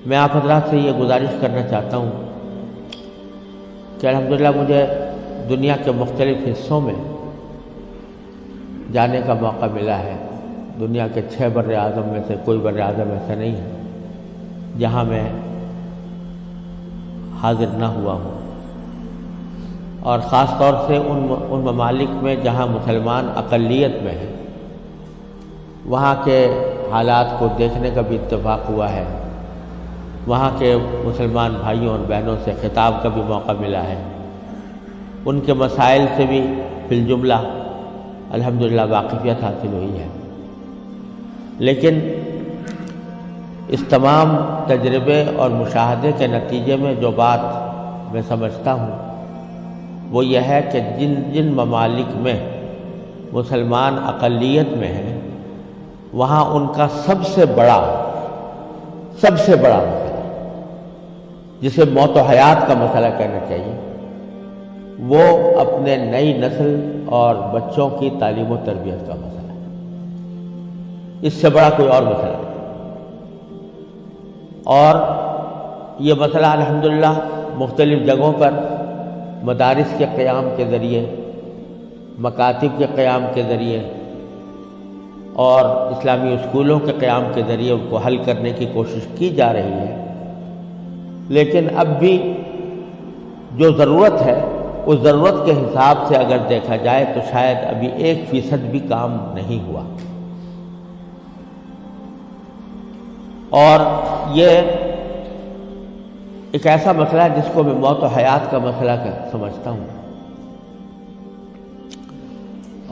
میں آپ حضرات سے یہ گزارش کرنا چاہتا ہوں کہ الحمدللہ مجھے دنیا کے مختلف حصوں میں جانے کا موقع ملا ہے۔ دنیا کے 6 بر اعظم میں سے کوئی بر اعظم ایسا نہیں ہے جہاں میں حاضر نہ ہوا ہوں، اور خاص طور سے ان ممالک میں جہاں مسلمان اقلیت میں ہیں، وہاں کے حالات کو دیکھنے کا بھی اتفاق ہوا ہے، وہاں کے مسلمان بھائیوں اور بہنوں سے خطاب کا بھی موقع ملا ہے، ان کے مسائل سے بھی فی الجملہ الحمدللہ واقفیت حاصل ہوئی ہے۔ لیکن اس تمام تجربے اور مشاہدے کے نتیجے میں جو بات میں سمجھتا ہوں وہ یہ ہے کہ جن ممالک میں مسلمان اقلیت میں ہیں، وہاں ان کا سب سے بڑا مسئلہ، جسے موت و حیات کا مسئلہ کہنا چاہیے، وہ اپنے نئی نسل اور بچوں کی تعلیم و تربیت کا مسئلہ ہے۔ اس سے بڑا کوئی اور مسئلہ نہیں۔ اور یہ مسئلہ الحمدللہ مختلف جگہوں پر مدارس کے قیام کے ذریعے، مکاتب کے قیام کے ذریعے اور اسلامی اسکولوں کے قیام کے ذریعے ان کو حل کرنے کی کوشش کی جا رہی ہے، لیکن اب بھی جو ضرورت ہے اس ضرورت کے حساب سے اگر دیکھا جائے تو شاید ابھی 1% بھی کام نہیں ہوا۔ اور یہ ایک ایسا مسئلہ ہے جس کو میں موت و حیات کا مسئلہ سمجھتا ہوں،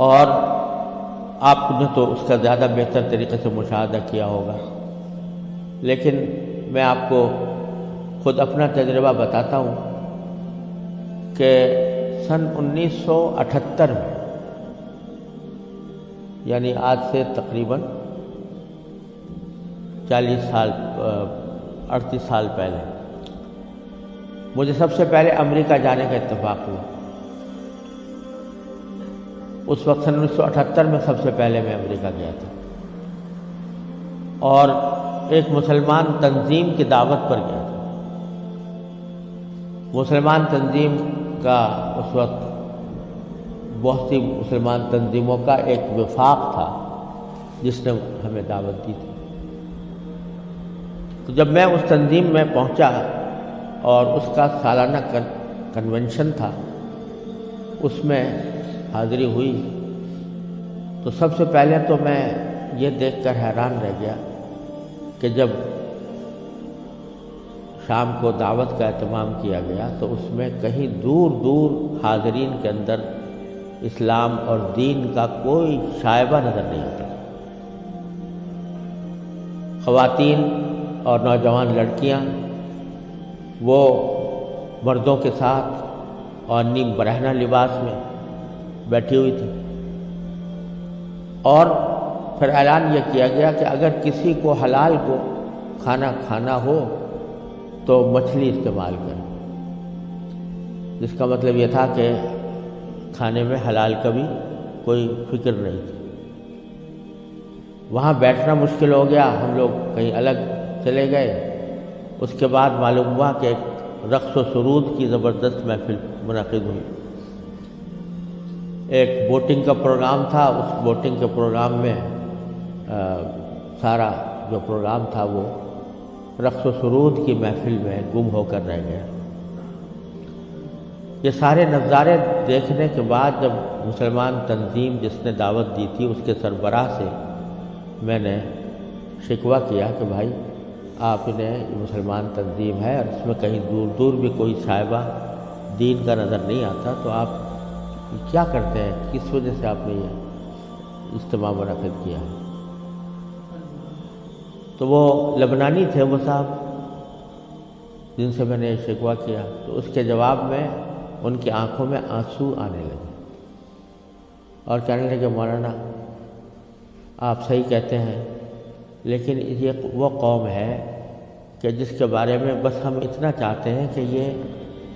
اور آپ نے تو اس کا زیادہ بہتر طریقے سے مشاہدہ کیا ہوگا، لیکن میں آپ کو خود اپنا تجربہ بتاتا ہوں کہ سن 1978 میں، یعنی آج سے تقریباً 38 سال پہلے مجھے سب سے پہلے امریکہ جانے کا اتفاق ہوا۔ اس وقت سن 1978 میں سب سے پہلے میں امریکہ گیا تھا، اور ایک مسلمان تنظیم کی دعوت پر گیا تھا۔ مسلمان تنظیم کا اس وقت بہت سی مسلمان تنظیموں کا ایک وفاق تھا جس نے ہمیں دعوت دی تھی۔ تو جب میں اس تنظیم میں پہنچا اور اس کا سالانہ کنونشن تھا، اس میں حاضری ہوئی، تو سب سے پہلے تو میں یہ دیکھ کر حیران رہ گیا کہ جب شام کو دعوت کا اہتمام کیا گیا تو اس میں کہیں دور دور حاضرین کے اندر اسلام اور دین کا کوئی شائبہ نظر نہیں آتا۔ خواتین اور نوجوان لڑکیاں وہ مردوں کے ساتھ اور نیم برہنہ لباس میں بیٹھی ہوئی تھی، اور پھر اعلان یہ کیا گیا کہ اگر کسی کو حلال کو کھانا کھانا ہو تو مچھلی استعمال کریں، جس کا مطلب یہ تھا کہ کھانے میں حلال کا بھی کوئی فکر نہیں تھی۔ وہاں بیٹھنا مشکل ہو گیا، ہم لوگ کہیں الگ چلے گئے۔ اس کے بعد معلوم ہوا کہ ایک رقص و سرود کی زبردست محفل منعقد ہوئی۔ ایک بوٹنگ کا پروگرام تھا، اس بوٹنگ کے پروگرام میں سارا جو پروگرام تھا وہ رقص و سرود کی محفل میں گم ہو کر رہ گیا۔ یہ سارے نظارے دیکھنے کے بعد جب مسلمان تنظیم جس نے دعوت دی تھی اس کے سربراہ سے میں نے شکوہ کیا کہ بھائی آپ نے یہ مسلمان تنظیم ہے اور اس میں کہیں دور دور بھی کوئی شائبہ دین کا نظر نہیں آتا، تو آپ کیا کرتے ہیں، کس وجہ سے آپ نے یہ اجتماع منعقد کیا ہے؟ تو وہ لبنانی تھے وہ صاحب جن سے میں نے شکوہ کیا، تو اس کے جواب میں ان کی آنکھوں میں آنسو آنے لگے اور کہنے لگے مولانا آپ صحیح کہتے ہیں، لیکن یہ وہ قوم ہے کہ جس کے بارے میں بس ہم اتنا چاہتے ہیں کہ یہ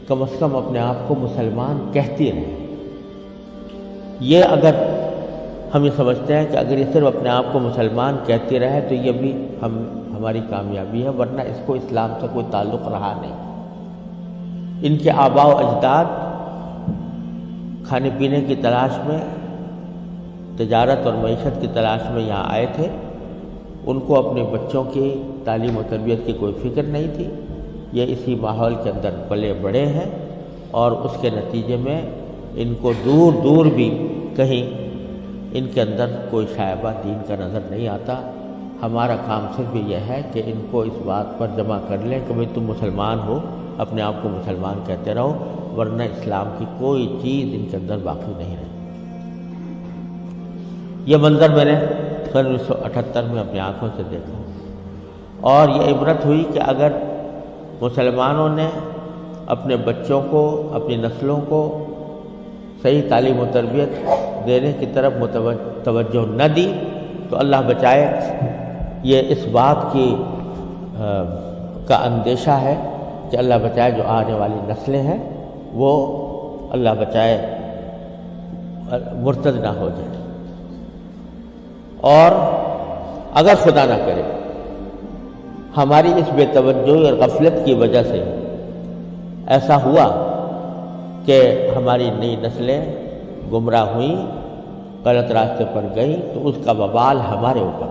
کم از کم اپنے آپ کو مسلمان کہتی رہے۔ یہ اگر ہم یہ سمجھتے ہیں کہ اگر یہ صرف اپنے آپ کو مسلمان کہتی رہے تو یہ بھی ہماری کامیابی ہے، ورنہ اس کو اسلام سے کوئی تعلق رہا نہیں۔ ان کے آباء و اجداد کھانے پینے کی تلاش میں، تجارت اور معیشت کی تلاش میں یہاں آئے تھے۔ ان کو اپنے بچوں کی تعلیم و تربیت کی کوئی فکر نہیں تھی۔ یہ اسی ماحول کے اندر پلے بڑے ہیں، اور اس کے نتیجے میں ان کو دور دور بھی کہیں ان کے اندر کوئی شائبہ دین کا نظر نہیں آتا۔ ہمارا کام صرف یہ ہے کہ ان کو اس بات پر جمع کر لیں کہ بھئی تم مسلمان ہو، اپنے آپ کو مسلمان کہتے رہو، ورنہ اسلام کی کوئی چیز ان کے اندر باقی نہیں رہے۔ یہ منظر میں نے 1978 میں اپنی آنکھوں سے دیکھا، اور یہ عبرت ہوئی کہ اگر مسلمانوں نے اپنے بچوں کو، اپنی نسلوں کو صحیح تعلیم و تربیت دینے کی طرف توجہ نہ دی تو اللہ بچائے یہ اس بات کی کا اندیشہ ہے کہ اللہ بچائے جو آنے والی نسلیں ہیں وہ اللہ بچائے مرتد نہ ہو جائے۔ اور اگر خدا نہ کرے ہماری اس بے توجہی اور غفلت کی وجہ سے ایسا ہوا کہ ہماری نئی نسلیں گمراہ ہوئیں، غلط راستے پر گئیں، تو اس کا وبال ہمارے اوپر،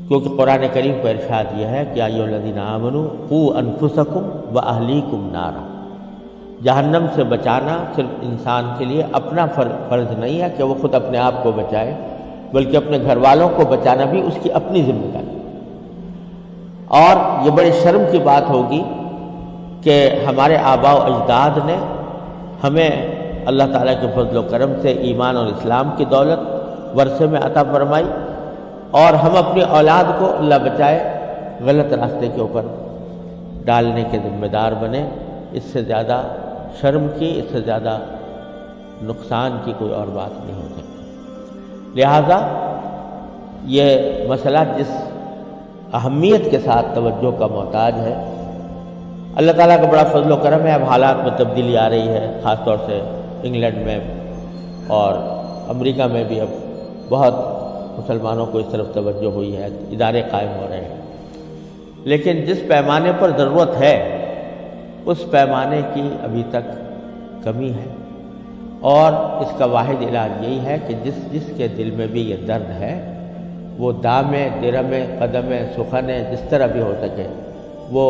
کیونکہ قرآن کریم کا ارشاد یہ ہے کہ ایھا الذین آمنوا قوا انفسکم واہلیکم نارا۔ جہنم سے بچانا صرف انسان کے لیے اپنا فرض نہیں ہے کہ وہ خود اپنے آپ کو بچائے، بلکہ اپنے گھر والوں کو بچانا بھی اس کی اپنی ذمہ داری۔ اور یہ بڑے شرم کی بات ہوگی کہ ہمارے آباء و اجداد نے ہمیں اللہ تعالیٰ کے فضل و کرم سے ایمان اور اسلام کی دولت ورثے میں عطا فرمائی، اور ہم اپنی اولاد کو اللہ بچائے غلط راستے کے اوپر ڈالنے کے ذمہ دار بنے۔ اس سے زیادہ شرم کی، اس سے زیادہ نقصان کی کوئی اور بات نہیں ہو سکتی۔ لہذا یہ مسئلہ جس اہمیت کے ساتھ توجہ کا محتاج ہے، اللہ تعالیٰ کا بڑا فضل و کرم ہے، اب حالات میں تبدیلی آ رہی ہے، خاص طور سے انگلینڈ میں اور امریکہ میں بھی اب بہت مسلمانوں کو اس طرف توجہ ہوئی ہے، ادارے قائم ہو رہے ہیں، لیکن جس پیمانے پر ضرورت ہے اس پیمانے کی ابھی تک کمی ہے، اور اس کا واحد علاج یہی ہے کہ جس کے دل میں بھی یہ درد ہے وہ دامے، درمے، قدمے، سخنے، جس طرح بھی ہو سکے وہ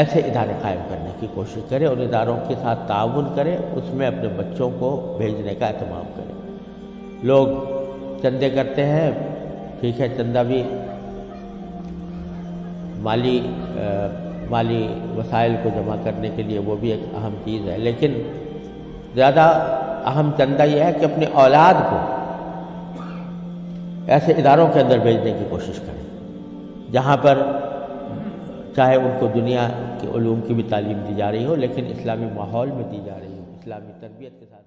ایسے ادارے قائم کرنے کی کوشش کرے، اور اداروں کے ساتھ تعاون کرے، اس میں اپنے بچوں کو بھیجنے کا اہتمام کرے۔ لوگ چندے کرتے ہیں، ٹھیک ہے، چندہ بھی مالی وسائل کو جمع کرنے کے لیے وہ بھی ایک اہم چیز ہے، لیکن زیادہ اہم چندہ یہ ہے کہ اپنی اولاد کو ایسے اداروں کے اندر بھیجنے کی کوشش کریں جہاں پر چاہے ان کو دنیا کے علوم کی بھی تعلیم دی جا رہی ہو، لیکن اسلامی ماحول میں دی جا رہی ہو، اسلامی تربیت کے ساتھ۔